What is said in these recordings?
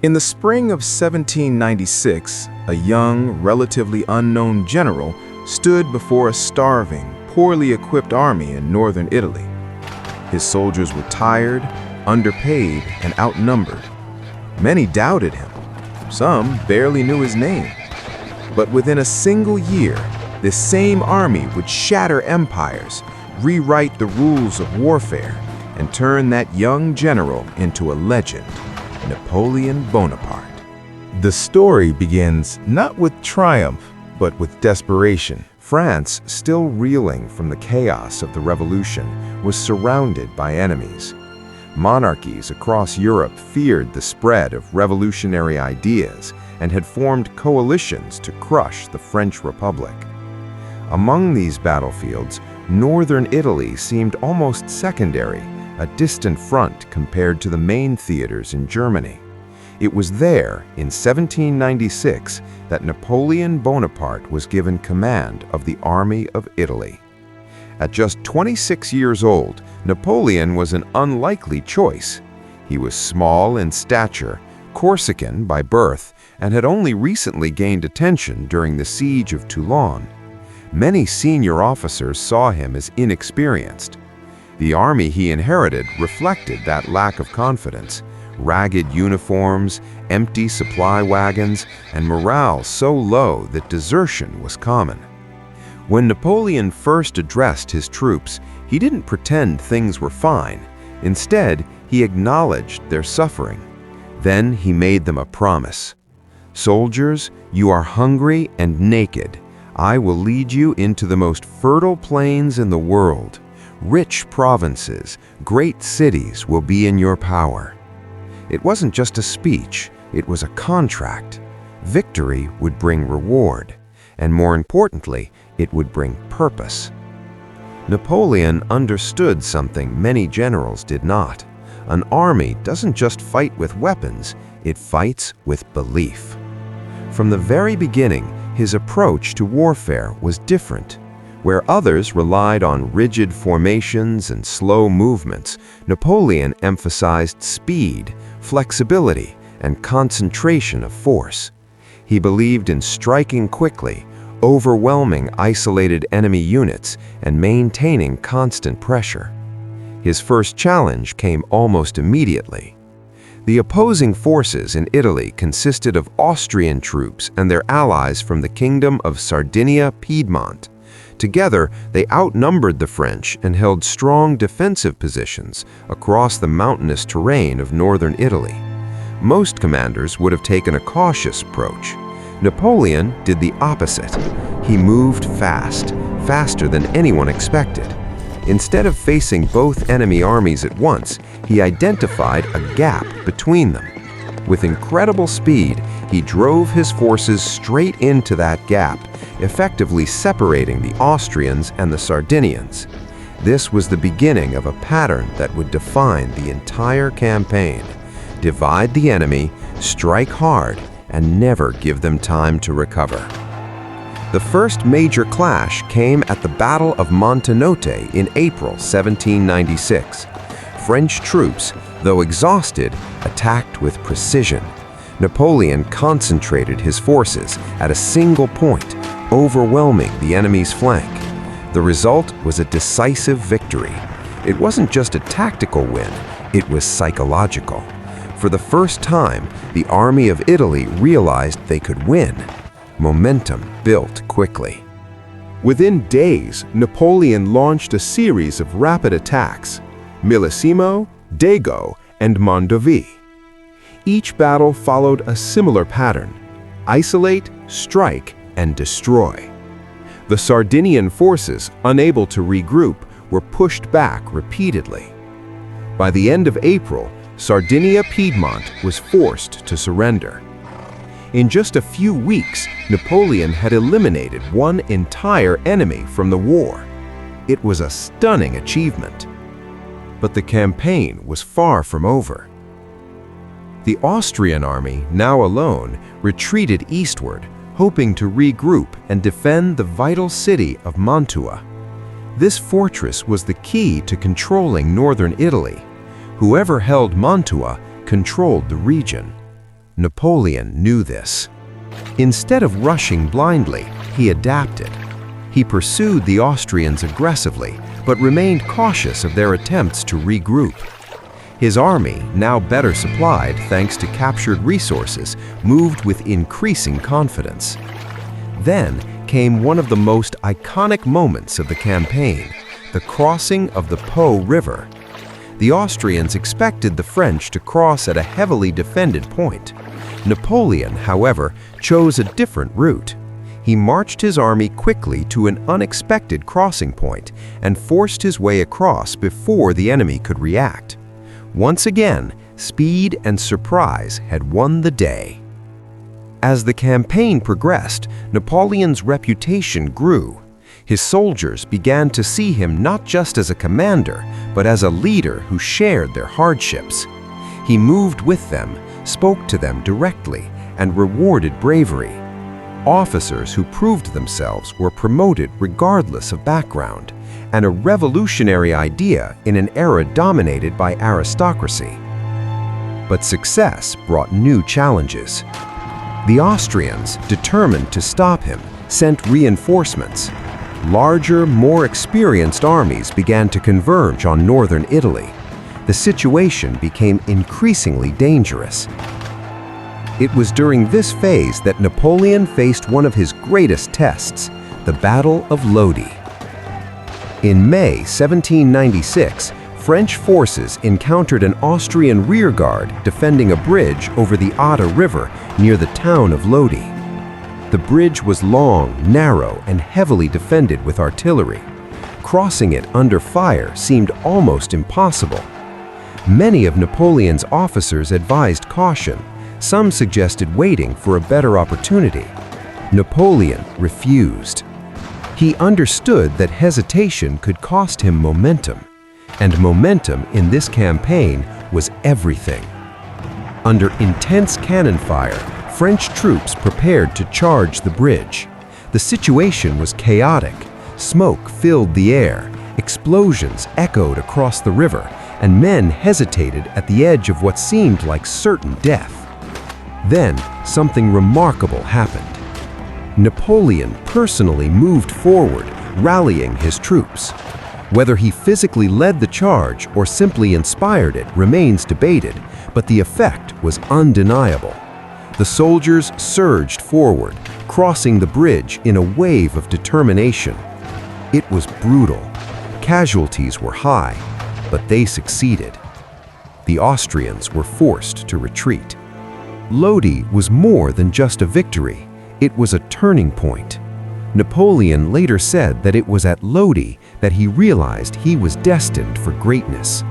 In the spring of 1796, a young, relatively unknown general stood before a starving, poorly equipped army in northern Italy. His soldiers were tired, underpaid, and outnumbered. Many doubted him. Some barely knew his name. But within a single year, this same army would shatter empires, rewrite the rules of warfare, and turn that young general into a legend, Napoleon Bonaparte. The story begins not with triumph, but with desperation. France, still reeling from the chaos of the revolution, was surrounded by enemies. Monarchies across Europe feared the spread of revolutionary ideas and had formed coalitions to crush the French Republic. Among these battlefields, northern Italy seemed almost secondary, a distant front compared to the main theaters in Germany. It was there, in 1796, that Napoleon Bonaparte was given command of the Army of Italy. At just 26 years old, Napoleon was an unlikely choice. He was small in stature, Corsican by birth, and had only recently gained attention during the siege of Toulon. Many senior officers saw him as inexperienced. The army he inherited reflected that lack of confidence. Ragged uniforms, empty supply wagons, and morale so low that desertion was common. When Napoleon first addressed his troops, he didn't pretend things were fine. Instead, he acknowledged their suffering. Then he made them a promise. "Soldiers, you are hungry and naked. I will lead you into the most fertile plains in the world. Rich provinces, great cities will be in your power." It wasn't just a speech, it was a contract. Victory would bring reward, and more importantly, it would bring purpose. Napoleon understood something many generals did not. An army doesn't just fight with weapons, it fights with belief. From the very beginning, his approach to warfare was different. Where others relied on rigid formations and slow movements, Napoleon emphasized speed, flexibility, and concentration of force. He believed in striking quickly, overwhelming isolated enemy units, and maintaining constant pressure. His first challenge came almost immediately. The opposing forces in Italy consisted of Austrian troops and their allies from the Kingdom of Sardinia-Piedmont. Together, they outnumbered the French and held strong defensive positions across the mountainous terrain of northern Italy. Most commanders would have taken a cautious approach. Napoleon did the opposite. He moved fast, faster than anyone expected. Instead of facing both enemy armies at once, he identified a gap between them. With incredible speed, he drove his forces straight into that gap, effectively separating the Austrians and the Sardinians. This was the beginning of a pattern that would define the entire campaign. Divide the enemy, strike hard, and never give them time to recover. The first major clash came at the Battle of Montenotte in April 1796. French troops, though exhausted, attacked with precision. Napoleon concentrated his forces at a single point, overwhelming the enemy's flank. The result was a decisive victory. It wasn't just a tactical win, it was psychological. For the first time, the army of Italy realized they could win. Momentum built quickly. Within days, Napoleon launched a series of rapid attacks: Millesimo, Dago, and Mondovi. Each battle followed a similar pattern: isolate, strike, and destroy. The Sardinian forces, unable to regroup, were pushed back repeatedly. By the end of April, Sardinia-Piedmont was forced to surrender. In just a few weeks, Napoleon had eliminated one entire enemy from the war. It was a stunning achievement. But the campaign was far from over. The Austrian army, now alone, retreated eastward, hoping to regroup and defend the vital city of Mantua. This fortress was the key to controlling northern Italy. Whoever held Mantua controlled the region. Napoleon knew this. Instead of rushing blindly, he adapted. He pursued the Austrians aggressively, but remained cautious of their attempts to regroup. His army, now better supplied thanks to captured resources, moved with increasing confidence. Then came one of the most iconic moments of the campaign, the crossing of the Po River. The Austrians expected the French to cross at a heavily defended point. Napoleon, however, chose a different route. He marched his army quickly to an unexpected crossing point and forced his way across before the enemy could react. Once again, speed and surprise had won the day. As the campaign progressed, Napoleon's reputation grew. His soldiers began to see him not just as a commander, but as a leader who shared their hardships. He moved with them, spoke to them directly, and rewarded bravery. Officers who proved themselves were promoted regardless of background, and a revolutionary idea in an era dominated by aristocracy. But success brought new challenges. The Austrians, determined to stop him, sent reinforcements. Larger, more experienced armies began to converge on northern Italy. The situation became increasingly dangerous. It was during this phase that Napoleon faced one of his greatest tests, the Battle of Lodi. In May 1796, French forces encountered an Austrian rearguard defending a bridge over the Adda River near the town of Lodi. The bridge was long, narrow, and heavily defended with artillery. Crossing it under fire seemed almost impossible. Many of Napoleon's officers advised caution. Some suggested waiting for a better opportunity. Napoleon refused. He understood that hesitation could cost him momentum, and momentum in this campaign was everything. Under intense cannon fire, French troops prepared to charge the bridge. The situation was chaotic. Smoke filled the air, explosions echoed across the river, and men hesitated at the edge of what seemed like certain death. Then, something remarkable happened. Napoleon personally moved forward, rallying his troops. Whether he physically led the charge or simply inspired it remains debated, but the effect was undeniable. The soldiers surged forward, crossing the bridge in a wave of determination. It was brutal. Casualties were high, but they succeeded. The Austrians were forced to retreat. Lodi was more than just a victory. It was a turning point. Napoleon later said that it was at Lodi that he realized he was destined for greatness.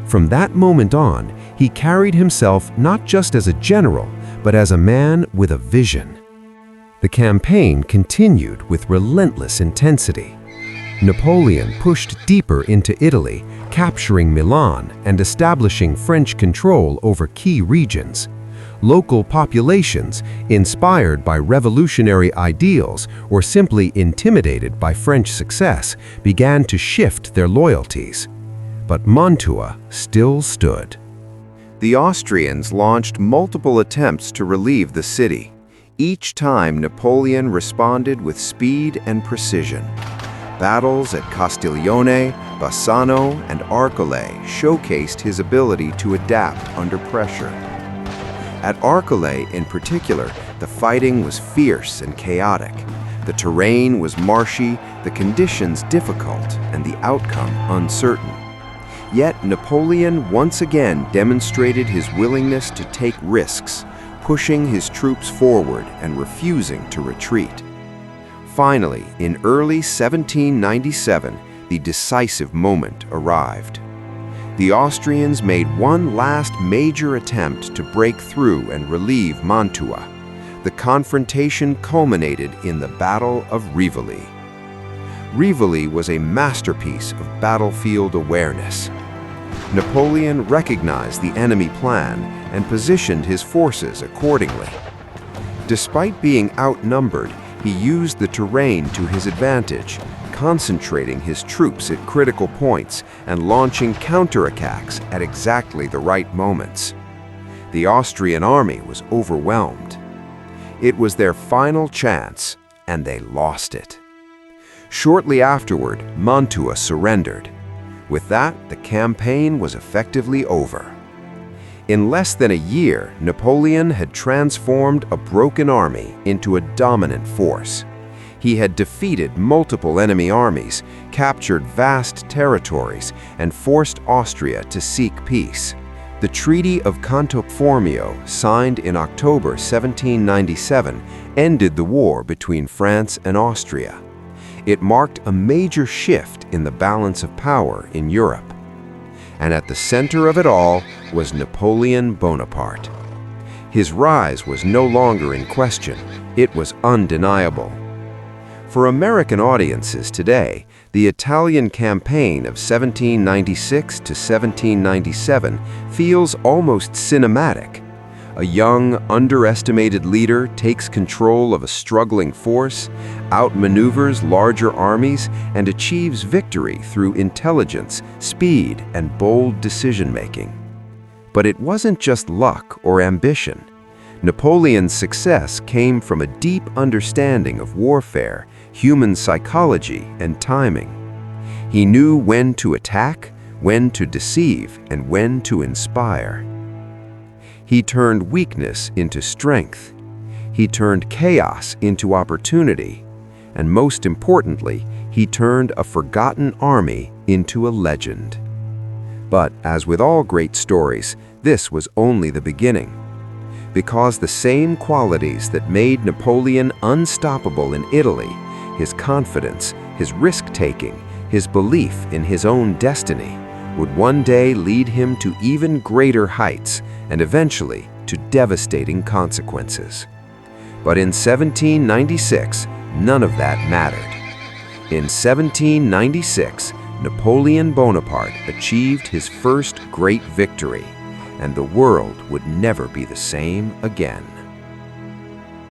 From that moment on, he carried himself not just as a general, but as a man with a vision. The campaign continued with relentless intensity. Napoleon pushed deeper into Italy, capturing Milan and establishing French control over key regions. Local populations, inspired by revolutionary ideals or simply intimidated by French success, began to shift their loyalties. But Mantua still stood. The Austrians launched multiple attempts to relieve the city. Each time, Napoleon responded with speed and precision. Battles at Castiglione, Bassano, and Arcole showcased his ability to adapt under pressure. At Arcole in particular, the fighting was fierce and chaotic. The terrain was marshy, the conditions difficult, and the outcome uncertain. Yet Napoleon once again demonstrated his willingness to take risks, pushing his troops forward and refusing to retreat. Finally, in early 1797, the decisive moment arrived. The Austrians made one last major attempt to break through and relieve Mantua. The confrontation culminated in the Battle of Rivoli. Rivoli was a masterpiece of battlefield awareness. Napoleon recognized the enemy plan and positioned his forces accordingly. Despite being outnumbered, he used the terrain to his advantage, concentrating his troops at critical points and launching counterattacks at exactly the right moments. The Austrian army was overwhelmed. It was their final chance, and they lost it. Shortly afterward, Mantua surrendered. With that, the campaign was effectively over. In less than a year, Napoleon had transformed a broken army into a dominant force. He had defeated multiple enemy armies, captured vast territories, and forced Austria to seek peace. The Treaty of Canto Formio, signed in October 1797, ended the war between France and Austria. It marked a major shift in the balance of power in Europe. And at the center of it all was Napoleon Bonaparte. His rise was no longer in question. It was undeniable. For American audiences today, the Italian campaign of 1796 to 1797 feels almost cinematic. A young, underestimated leader takes control of a struggling force, outmaneuvers larger armies, and achieves victory through intelligence, speed, and bold decision-making. But it wasn't just luck or ambition. Napoleon's success came from a deep understanding of warfare, human psychology, and timing. He knew when to attack, when to deceive, and when to inspire. He turned weakness into strength. He turned chaos into opportunity. And most importantly, he turned a forgotten army into a legend. But as with all great stories, this was only the beginning. Because the same qualities that made Napoleon unstoppable in Italy, his confidence, his risk-taking, his belief in his own destiny, would one day lead him to even greater heights and eventually to devastating consequences. But in 1796, none of that mattered. In 1796, Napoleon Bonaparte achieved his first great victory, and the world would never be the same again.